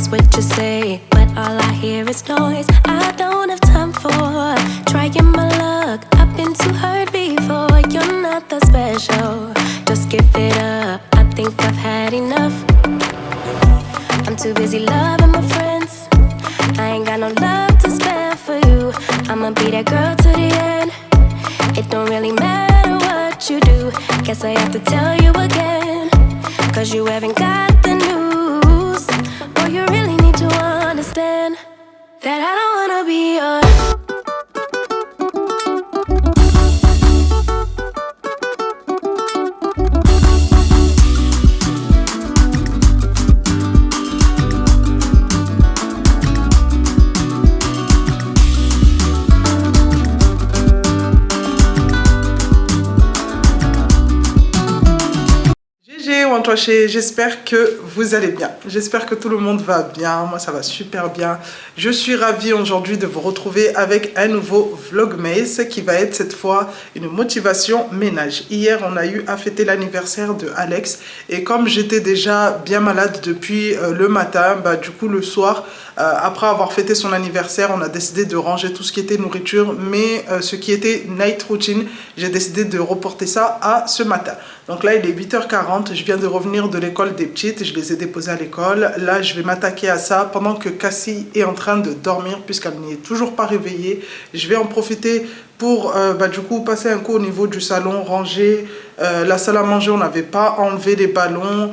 that's what you say, but all I hear is noise. I don't have time for trying my luck. I've been too hurt before. You're not that special. Just give it up. I think I've had enough. I'm too busy loving my friends. I ain't got no love to spare for you. I'ma be that girl to the end. It don't really matter what you do. Guess I have to tell you again, 'cause you haven't got the news. Boy, you really need to understand that I don't wanna be your j'espère que vous allez bien. J'espère que tout le monde va bien. Moi, ça va super bien. Je suis ravie aujourd'hui de vous retrouver avec un nouveau Vlogmas qui va être cette fois une motivation ménage. Hier, on a eu à fêter l'anniversaire de Alex et comme j'étais déjà bien malade depuis le matin, du coup le soir, après avoir fêté son anniversaire, on a décidé de ranger tout ce qui était nourriture, mais ce qui était night routine, j'ai décidé de reporter ça à ce matin. Donc là, il est 8h40, je viens de revenir de l'école des petites, je les ai déposées à l'école. Là, je vais m'attaquer à ça pendant que Cassie est en train de dormir puisqu'elle n'est toujours pas réveillée. Je vais en profiter pour du coup passer un coup au niveau du salon, ranger la salle à manger. On n'avait pas enlevé les ballons,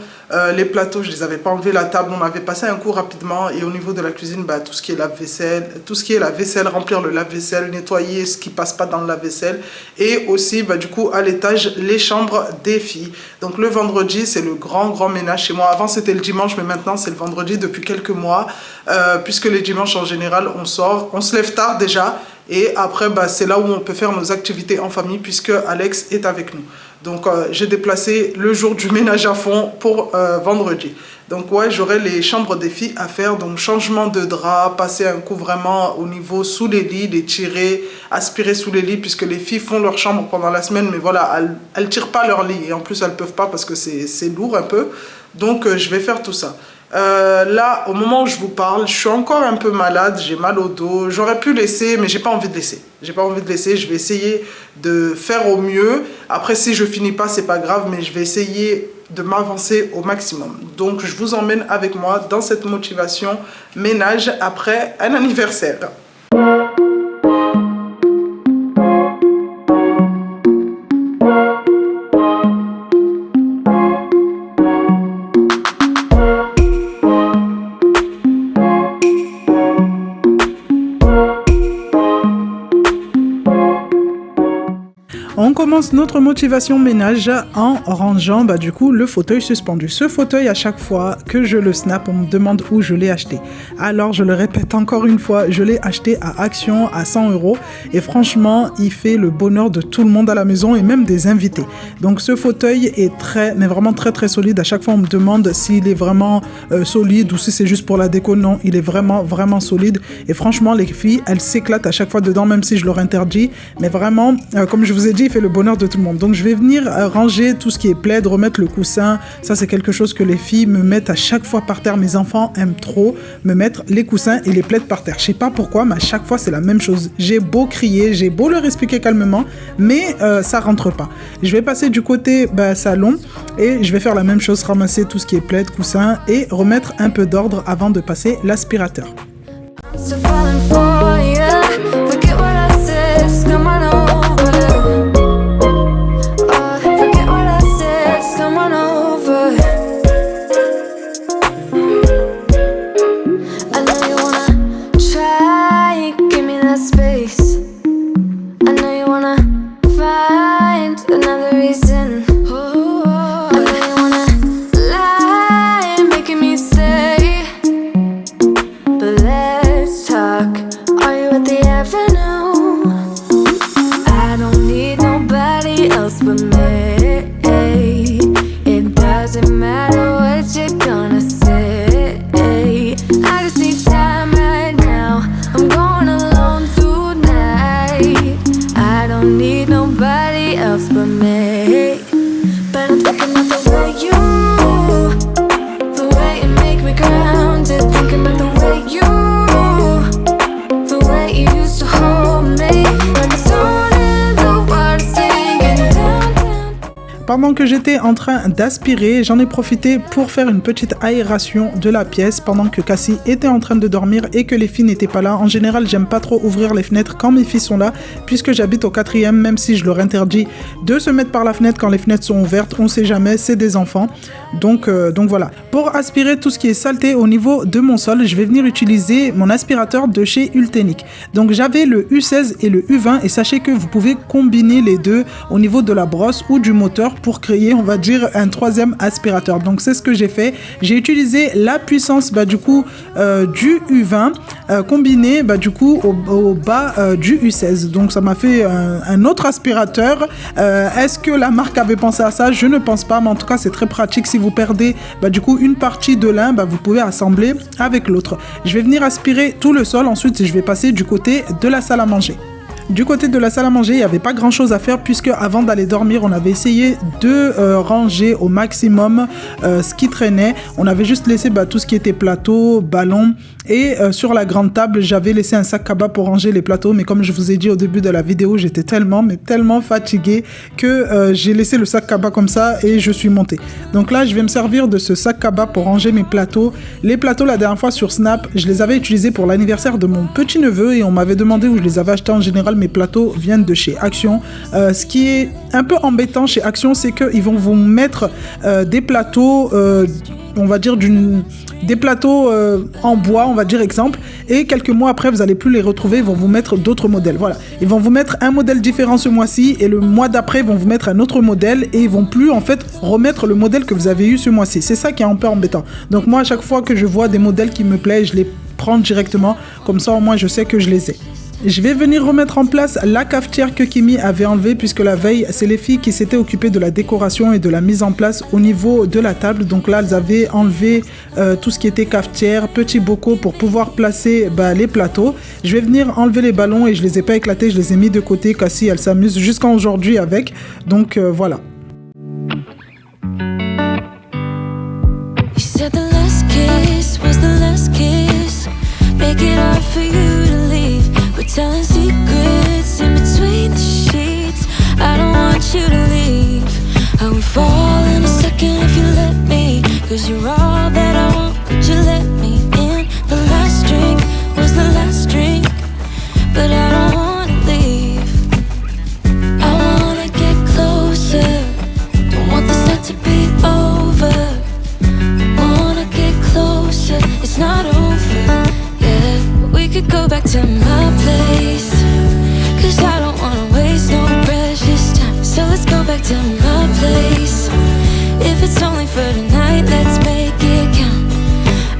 les plateaux, je les avais pas enlevés, la table, on avait passé un coup rapidement. Et au niveau de la cuisine, tout ce qui est lave-vaisselle, tout ce qui est la vaisselle, remplir le lave-vaisselle, nettoyer ce qui passe pas dans le lave-vaisselle. Et aussi du coup à l'étage, les chambres des filles. Donc le vendredi, c'est le grand ménage chez moi. Avant c'était le dimanche, mais maintenant c'est le vendredi depuis quelques mois, puisque les dimanches en général on sort, on se lève tard déjà. Et après, c'est là où on peut faire nos activités en famille puisque Alex est avec nous. Donc, j'ai déplacé le jour du ménage à fond pour vendredi. Donc, ouais, j'aurai les chambres des filles à faire. Donc, changement de drap, passer un coup vraiment au niveau sous les lits, les tirer, aspirer sous les lits puisque les filles font leur chambre pendant la semaine. Mais voilà, elles ne tirent pas leur lit. Et en plus, elles ne peuvent pas parce que c'est lourd un peu. Donc, je vais faire tout ça. Là, au moment où je vous parle, je suis encore un peu malade, j'ai mal au dos. J'aurais pu laisser, mais j'ai pas envie de laisser. J'ai pas envie de laisser. Je vais essayer de faire au mieux. Après, si je finis pas, c'est pas grave, mais je vais essayer de m'avancer au maximum. Donc, je vous emmène avec moi dans cette motivation ménage après un anniversaire. On commence notre motivation ménage en rangeant du coup le fauteuil suspendu. Ce fauteuil, à chaque fois que je le snap, on me demande où je l'ai acheté. Alors je le répète encore une fois, je l'ai acheté à Action à 100 € et franchement il fait le bonheur de tout le monde à la maison et même des invités. Donc ce fauteuil est mais vraiment très solide. À chaque fois on me demande s'il est vraiment solide ou si c'est juste pour la déco. Non, il est vraiment solide et franchement les filles elles s'éclatent à chaque fois dedans, même si je leur interdis. Mais vraiment, comme je vous ai dit, il fait le bonheur de tout le monde. Donc je vais venir ranger tout ce qui est plaid, remettre le coussin. Ça c'est quelque chose que les filles me mettent à chaque fois par terre. Mes enfants aiment trop me mettre les coussins et les plaids par terre. Je sais pas pourquoi, mais à chaque fois c'est la même chose. J'ai beau crier, j'ai beau leur expliquer calmement, mais ça rentre pas. Je vais passer du côté salon et je vais faire la même chose, ramasser tout ce qui est plaid, coussin et remettre un peu d'ordre avant de passer l'aspirateur. Let's talk. Pendant que j'étais en train d'aspirer, j'en ai profité pour faire une petite aération de la pièce pendant que Cassie était en train de dormir et que les filles n'étaient pas là. En général, j'aime pas trop ouvrir les fenêtres quand mes filles sont là, puisque j'habite au 4e, même si je leur interdis de se mettre par la fenêtre quand les fenêtres sont ouvertes. On sait jamais, c'est des enfants. Donc voilà. Pour aspirer tout ce qui est saleté au niveau de mon sol, je vais venir utiliser mon aspirateur de chez Ultenic. Donc j'avais le U16 et le U20 et sachez que vous pouvez combiner les deux au niveau de la brosse ou du moteur pour créer, on va dire, un troisième aspirateur. Donc c'est ce que j'ai fait. J'ai utilisé la puissance du U20 combiné au bas du U16. Donc ça m'a fait un autre aspirateur. Est-ce que la marque avait pensé à ça? Je ne pense pas, mais en tout cas c'est très pratique. Si vous perdez une partie de l'un, vous pouvez assembler avec l'autre. Je vais venir aspirer tout le sol. Ensuite je vais passer du côté de la salle à manger. Du côté de la salle à manger, il n'y avait pas grand chose à faire puisque avant d'aller dormir, on avait essayé de ranger au maximum ce qui traînait. On avait juste laissé tout ce qui était plateau, ballon et sur la grande table, j'avais laissé un sac cabas pour ranger les plateaux. Mais comme je vous ai dit au début de la vidéo, j'étais tellement fatiguée que j'ai laissé le sac cabas comme ça et je suis montée. Donc là, je vais me servir de ce sac cabas pour ranger mes plateaux. Les plateaux, la dernière fois sur Snap, je les avais utilisés pour l'anniversaire de mon petit neveu et on m'avait demandé où je les avais achetés. En général, mes plateaux viennent de chez Action. Ce qui est un peu embêtant chez Action, c'est qu'ils vont vous mettre des plateaux, on va dire des plateaux en bois, on va dire exemple, et quelques mois après, vous n'allez plus les retrouver, ils vont vous mettre d'autres modèles. Voilà, ils vont vous mettre un modèle différent ce mois-ci, et le mois d'après, ils vont vous mettre un autre modèle, et ils vont plus en fait remettre le modèle que vous avez eu ce mois-ci. C'est ça qui est un peu embêtant. Donc moi, à chaque fois que je vois des modèles qui me plaisent, je les prends directement, comme ça au moins je sais que je les ai. Je vais venir remettre en place la cafetière que Kimi avait enlevée puisque la veille, c'est les filles qui s'étaient occupées de la décoration et de la mise en place au niveau de la table. Donc là, elles avaient enlevé tout ce qui était cafetière, petits bocaux pour pouvoir placer les plateaux. Je vais venir enlever les ballons et je les ai pas éclatés, je les ai mis de côté. Cassie, elle s'amuse jusqu'à aujourd'hui avec. Donc voilà. Telling secrets in between the sheets. I don't want you to leave. I would fall in a second if you let me. Cause you're all that I want, could you let me in? The last drink was the last drink, but I don't wanna leave. I wanna get closer, don't want this night to be over. I wanna get closer, it's not over. Yeah, we could go back to my place, cause I don't wanna waste no precious time. So let's go back to my place. If it's only for tonight, let's make it count.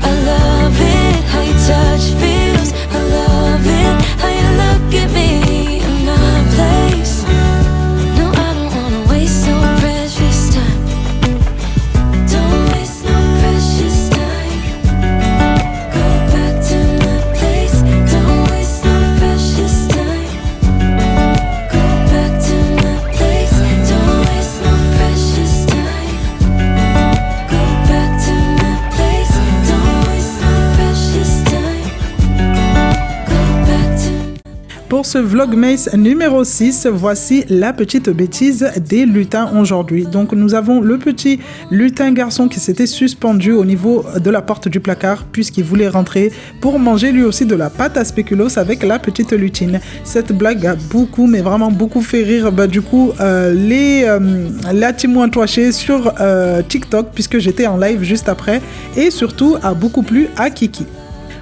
I love it, how your touch feels. I love it, how you look at me in my place. No, I don't wanna waste no precious time. Don't waste no precious time. Go back to my place. Don't waste no precious time. Go back to my place. Don't waste no precious time. Go back to my place. Don't waste no precious time. Go back to. Pour ce Vlogmas numéro 6, voici la petite bêtise des lutins aujourd'hui. Donc nous avons le petit lutin garçon qui s'était suspendu au niveau de la porte du placard puisqu'il voulait rentrer pour manger lui aussi de la pâte à spéculoos avec la petite lutine. Cette blague a beaucoup, mais vraiment beaucoup fait rire la team Toaché sur TikTok puisque j'étais en live juste après et surtout a beaucoup plu à Kiki.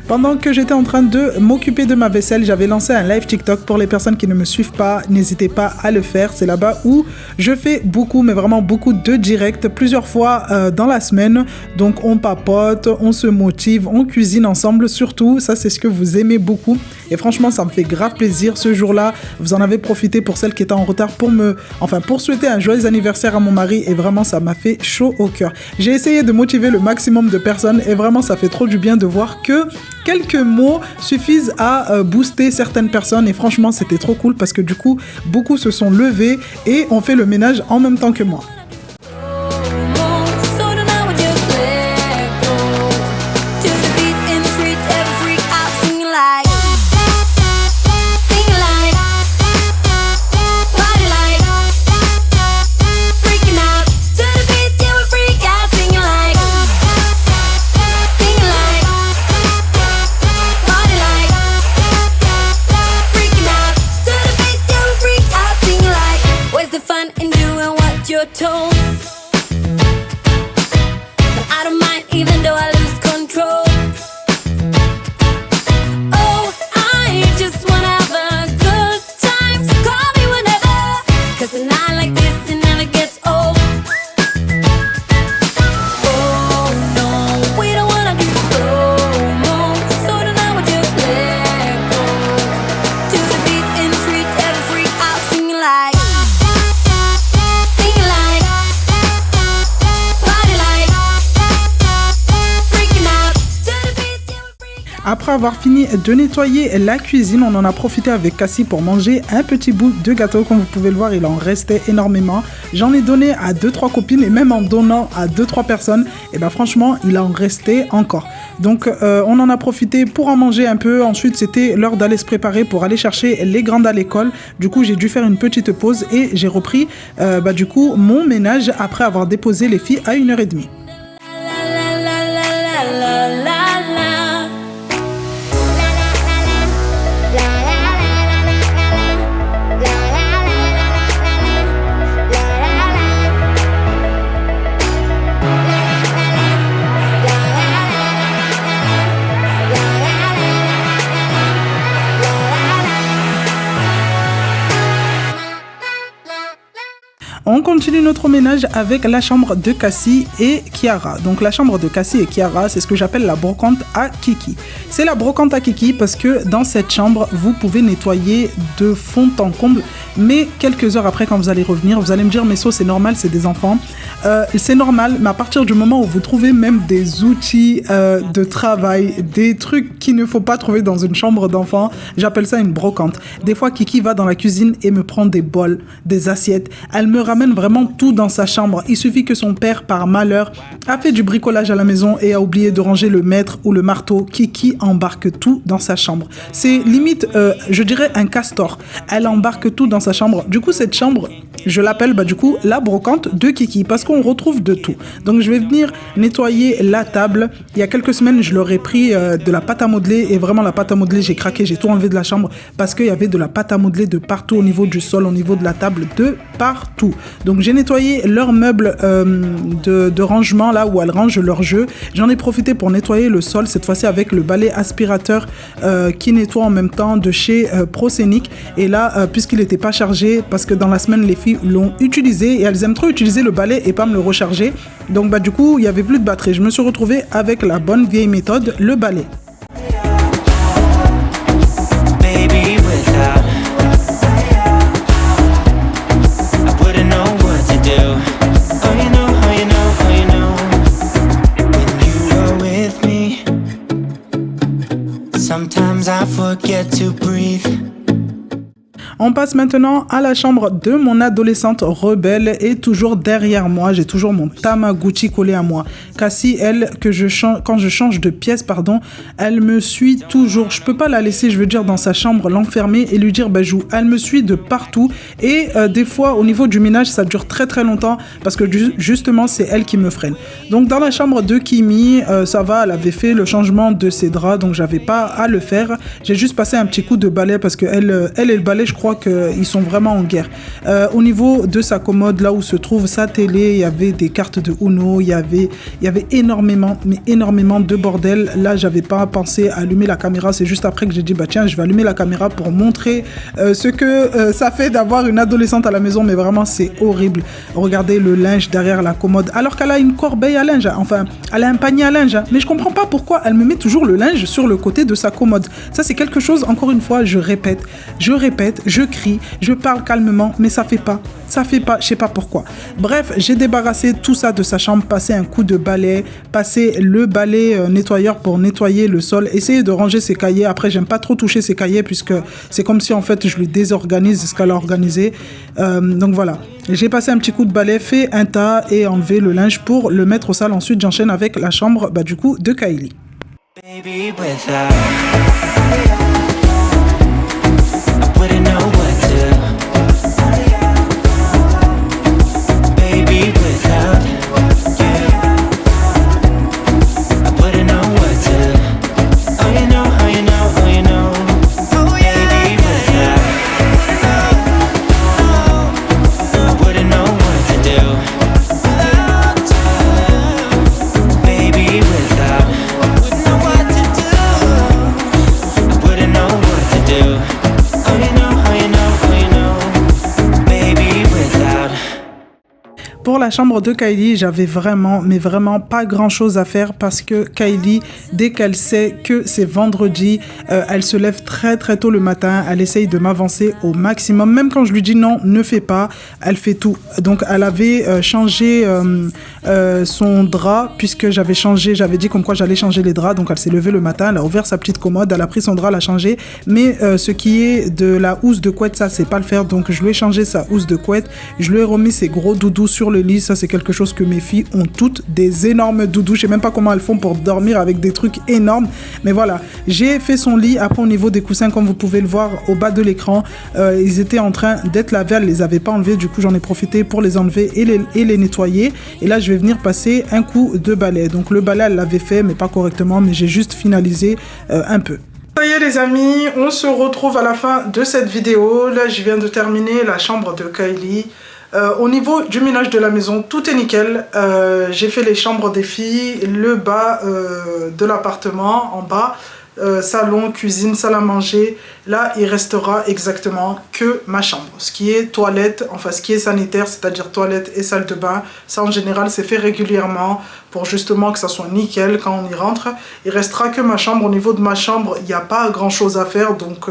Pendant que j'étais en train de m'occuper de ma vaisselle, j'avais lancé un live TikTok. Pour les personnes qui ne me suivent pas, n'hésitez pas à le faire. C'est là-bas où je fais beaucoup, mais vraiment beaucoup de directs plusieurs fois dans la semaine. Donc on papote, on se motive, on cuisine ensemble. Surtout, ça c'est ce que vous aimez beaucoup. Et franchement, ça me fait grave plaisir. Ce jour-là, vous en avez profité pour celles qui étaient en retard pour souhaiter un joyeux anniversaire à mon mari. Et vraiment, ça m'a fait chaud au cœur. J'ai essayé de motiver le maximum de personnes et vraiment, ça fait trop du bien de voir que quelques mots suffisent à booster certaines personnes et franchement c'était trop cool parce que du coup beaucoup se sont levés et ont fait le ménage en même temps que moi. Freaking out. Après avoir fini de nettoyer la cuisine, on en a profité avec Cassie pour manger un petit bout de gâteau. Comme vous pouvez le voir, il en restait énormément. J'en ai donné à 2-3 copines et même en donnant à 2-3 personnes, et ben franchement, il en restait encore. Donc on en a profité pour en manger un peu. Ensuite, c'était l'heure d'aller se préparer pour aller chercher les grandes à l'école. Du coup, j'ai dû faire une petite pause et j'ai repris du coup mon ménage après avoir déposé les filles à 1h30. On continue notre ménage avec la chambre de Cassie et Kiara. Donc la chambre de Cassie et Kiara, c'est ce que j'appelle la brocante à Kiki. C'est la brocante à Kiki parce que dans cette chambre, vous pouvez nettoyer de fond en comble. Mais quelques heures après, quand vous allez revenir, vous allez me dire, mais ça c'est normal, c'est des enfants. C'est normal, mais à partir du moment où vous trouvez même des outils de travail, des trucs qu'il ne faut pas trouver dans une chambre d'enfant, j'appelle ça une brocante. Des fois, Kiki va dans la cuisine et me prend des bols, des assiettes. Elle me ramène vraiment tout dans sa chambre. Il suffit que son père, par malheur, a fait du bricolage à la maison et a oublié de ranger le mètre ou le marteau. Kiki embarque tout dans sa chambre. C'est limite, je dirais, un castor. Elle embarque tout dans sa chambre. Du coup, cette chambre, je l'appelle du coup la brocante de Kiki parce qu'on retrouve de tout. Donc, je vais venir nettoyer la table. Il y a quelques semaines, je leur ai pris de la pâte à modeler et vraiment la pâte à modeler, j'ai craqué, j'ai tout enlevé de la chambre parce qu'il y avait de la pâte à modeler de partout au niveau du sol, au niveau de la table, de partout. Donc j'ai nettoyé leurs meubles de rangement là où elles rangent leurs jeux. J'en ai profité pour nettoyer le sol, cette fois-ci avec le balai aspirateur qui nettoie en même temps de chez Proscenic. Et là, puisqu'il n'était pas chargé, parce que dans la semaine, les filles l'ont utilisé et elles aiment trop utiliser le balai et pas me le recharger. Donc du coup, il n'y avait plus de batterie. Je me suis retrouvée avec la bonne vieille méthode, le balai. Sometimes I forget to breathe. On passe maintenant à la chambre de mon adolescente rebelle et toujours derrière moi, j'ai toujours mon Tamagotchi collé à moi. Cassie, elle, quand je change de pièce, elle me suit toujours. Je peux pas la laisser, je veux dire, dans sa chambre, l'enfermer et lui dire joue. Elle me suit de partout et des fois, au niveau du ménage, ça dure très très longtemps parce que justement, c'est elle qui me freine. Donc dans la chambre de Kimi, ça va, elle avait fait le changement de ses draps, donc j'avais pas à le faire. J'ai juste passé un petit coup de balai parce que elle et le balai, je crois qu'ils sont vraiment en guerre. Au niveau de sa commode, là où se trouve sa télé, il y avait des cartes de Uno, il y avait énormément de bordel. Là, j'avais pas pensé à allumer la caméra. C'est juste après que j'ai dit, tiens, je vais allumer la caméra pour montrer ce que ça fait d'avoir une adolescente à la maison. Mais vraiment, c'est horrible. Regardez le linge derrière la commode. Alors qu'elle a une corbeille à linge. Enfin, elle a un panier à linge. Mais je comprends pas pourquoi elle me met toujours le linge sur le côté de sa commode. Ça, c'est quelque chose, encore une fois, je répète, je crie, je parle calmement, mais ça fait pas, je sais pas pourquoi. Bref, j'ai débarrassé tout ça de sa chambre, passé un coup de balai, passé le balai nettoyeur pour nettoyer le sol, essayer de ranger ses cahiers. Après, j'aime pas trop toucher ses cahiers puisque c'est comme si en fait je lui désorganise ce qu'elle a organisé. Donc voilà, j'ai passé un petit coup de balai, fait un tas et enlevé le linge pour le mettre au sale. Ensuite, j'enchaîne avec la chambre du coup de Kylie. Baby, without wouldn't know what to do. Baby, without you, I wouldn't know what to do. Oh, you know, oh, you know, oh, you know. Oh, yeah. Baby, without I wouldn't know what to do. Baby, without I wouldn't know what to do. I wouldn't know Pour la chambre de Kylie, j'avais vraiment, mais vraiment pas grand-chose à faire parce que Kylie, dès qu'elle sait que c'est vendredi, elle se lève très très tôt le matin, elle essaye de m'avancer au maximum. Même quand je lui dis non, ne fais pas, elle fait tout. Donc elle avait changé son drap puisque j'avais dit comme quoi j'allais changer les draps. Donc elle s'est levée le matin, elle a ouvert sa petite commode, elle a pris son drap, elle a changé. Mais ce qui est de la housse de couette, ça c'est pas le faire. Donc je lui ai changé sa housse de couette, je lui ai remis ses gros doudous sur le lit. Ça c'est quelque chose que mes filles ont toutes, des énormes doudous. Je sais même pas comment elles font pour dormir avec des trucs énormes, mais voilà, j'ai fait son lit. Après au niveau des coussins, comme vous pouvez le voir au bas de l'écran, ils étaient en train d'être lavés, elle les avait pas enlevés, du coup j'en ai profité pour les enlever et les nettoyer. Et là je vais venir passer un coup de balai. Donc le balai elle l'avait fait mais pas correctement, mais j'ai juste finalisé un peu. Ça y est les amis, on se retrouve à la fin de cette vidéo. Là je viens de terminer la chambre de Kylie. Au niveau du ménage de la maison, tout est nickel. J'ai fait les chambres des filles, le bas de l'appartement, en bas, salon, cuisine, salle à manger. Là, il restera exactement que ma chambre. Ce qui est toilette, enfin ce qui est sanitaire, c'est-à-dire toilette et salle de bain, ça en général c'est fait régulièrement pour justement que ça soit nickel quand on y rentre. Il restera que ma chambre. Au niveau de ma chambre, il n'y a pas grand-chose à faire, donc...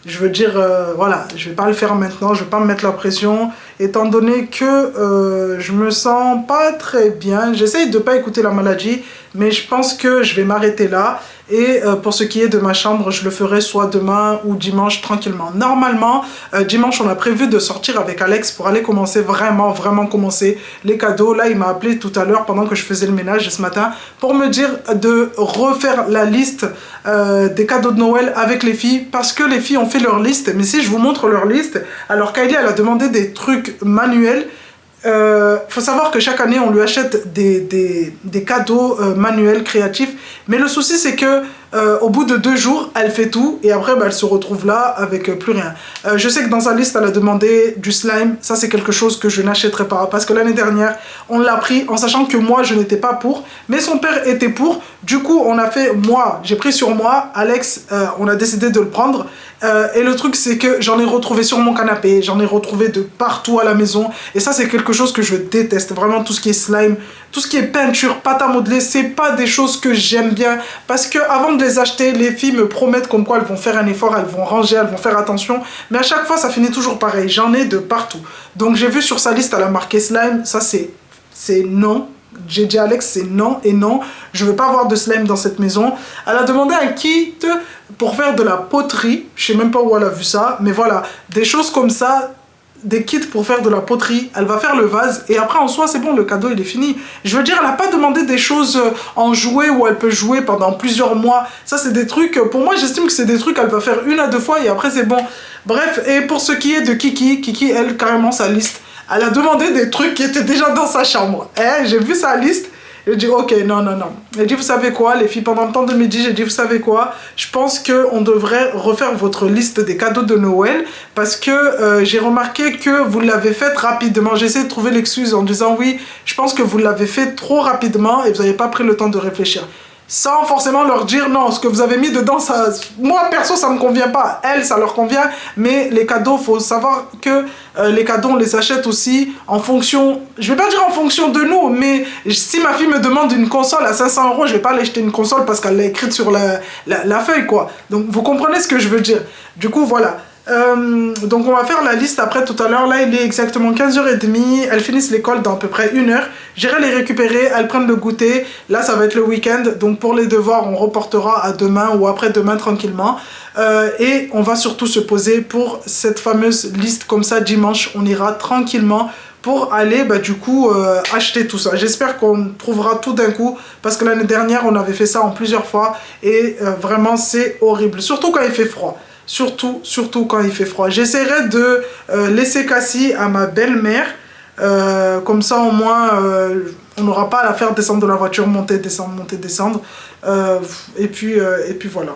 je veux dire, voilà, je vais pas le faire maintenant, je vais pas me mettre la pression, étant donné que je me sens pas très bien. J'essaye de pas écouter la maladie, mais je pense que je vais m'arrêter là. Et pour ce qui est de ma chambre, je le ferai soit demain ou dimanche tranquillement. Normalement, dimanche, on a prévu de sortir avec Alex pour aller commencer vraiment commencer les cadeaux. Là, il m'a appelé tout à l'heure pendant que je faisais le ménage ce matin pour me dire de refaire la liste des cadeaux de Noël avec les filles parce que les filles ont fait leur liste. Mais si je vous montre leur liste, alors Kylie, elle a demandé des trucs manuels. Faut savoir que chaque année on lui achète des cadeaux manuels créatifs, mais le souci c'est que au bout de 2 jours elle fait tout et après elle se retrouve là avec plus rien. Je sais que dans sa liste elle a demandé du slime. Ça c'est quelque chose que je n'achèterai pas parce que l'année dernière on l'a pris en sachant que moi je n'étais pas pour, mais son père était pour. Du coup on a fait, moi j'ai pris sur moi, Alex on a décidé de le prendre. Et le truc c'est que j'en ai retrouvé sur mon canapé, j'en ai retrouvé de partout à la maison et ça c'est quelque chose que je déteste, vraiment tout ce qui est slime, tout ce qui est peinture, pâte à modeler, c'est pas des choses que j'aime bien parce que avant de les acheter, les filles me promettent comme quoi elles vont faire un effort, elles vont ranger, elles vont faire attention, mais à chaque fois ça finit toujours pareil, j'en ai de partout. Donc j'ai vu sur sa liste elle a marqué slime, ça c'est non. J'ai dit à Alex c'est non et non, je veux pas avoir de slime dans cette maison. Elle a demandé un kit pour faire de la poterie, je sais même pas où elle a vu ça, mais voilà, des choses comme ça, des kits pour faire de la poterie. Elle va faire le vase et après en soi c'est bon, le cadeau il est fini. Je veux dire, elle n'a pas demandé des choses en jouet où elle peut jouer pendant plusieurs mois. Ça c'est des trucs, pour moi j'estime que c'est des trucs qu'elle va faire 1 à 2 fois et après c'est bon. Bref, et pour ce qui est de Kiki, elle carrément sa liste, elle a demandé des trucs qui étaient déjà dans sa chambre. J'ai vu sa liste. J'ai dit ok, non. J'ai dit vous savez quoi les filles, pendant le temps de midi, j'ai dit vous savez quoi, je pense qu'on devrait refaire votre liste des cadeaux de Noël parce que j'ai remarqué que vous l'avez faite rapidement. J'ai essayé de trouver l'excuse en disant oui, je pense que vous l'avez fait trop rapidement et vous n'avez pas pris le temps de réfléchir. Sans forcément leur dire non, ce que vous avez mis dedans, ça, moi perso ça me convient pas, elles ça leur convient, mais les cadeaux, faut savoir que les cadeaux on les achète aussi en fonction, je vais pas dire en fonction de nous, mais si ma fille me demande une console à 500 €, je vais pas aller acheter une console parce qu'elle l'a écrite sur la feuille quoi, donc vous comprenez ce que je veux dire. Du coup voilà. Donc on va faire la liste après tout à l'heure. Là il est exactement 15h30. Elles finissent l'école dans à peu près 1 heure. J'irai les récupérer, elles prennent le goûter. Là ça va être le week-end. Donc pour les devoirs on reportera à demain ou après-demain tranquillement. Et on va surtout se poser pour cette fameuse liste. Comme ça dimanche on ira tranquillement pour aller du coup acheter tout ça. J'espère qu'on trouvera tout d'un coup parce que l'année dernière on avait fait ça en plusieurs fois et vraiment c'est horrible. Surtout quand il fait froid. Surtout quand il fait froid. J'essaierai de laisser Cassie à ma belle-mère. Comme ça au moins on n'aura pas à la faire descendre de la voiture, monter, descendre. Et puis voilà.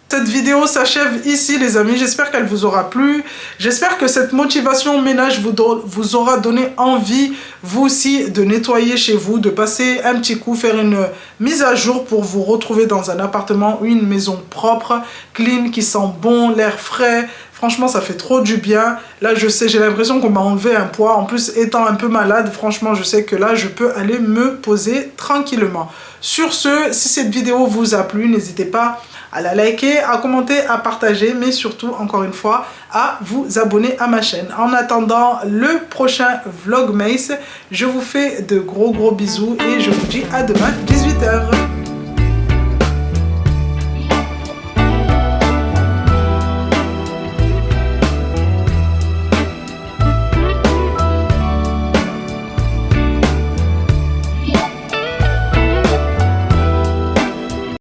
Cette vidéo s'achève ici les amis, j'espère qu'elle vous aura plu, j'espère que cette motivation ménage vous aura donné envie vous aussi de nettoyer chez vous, de passer un petit coup, faire une mise à jour pour vous retrouver dans un appartement ou une maison propre, clean, qui sent bon, l'air frais, Franchement, ça fait trop du bien. Là, je sais, j'ai l'impression qu'on m'a enlevé un poids. En plus, étant un peu malade, franchement, je sais que là, je peux aller me poser tranquillement. Sur ce, si cette vidéo vous a plu, n'hésitez pas à la liker, à commenter, à partager, mais surtout, encore une fois, à vous abonner à ma chaîne. En attendant le prochain Vlogmas, je vous fais de gros bisous et je vous dis à demain 18 h.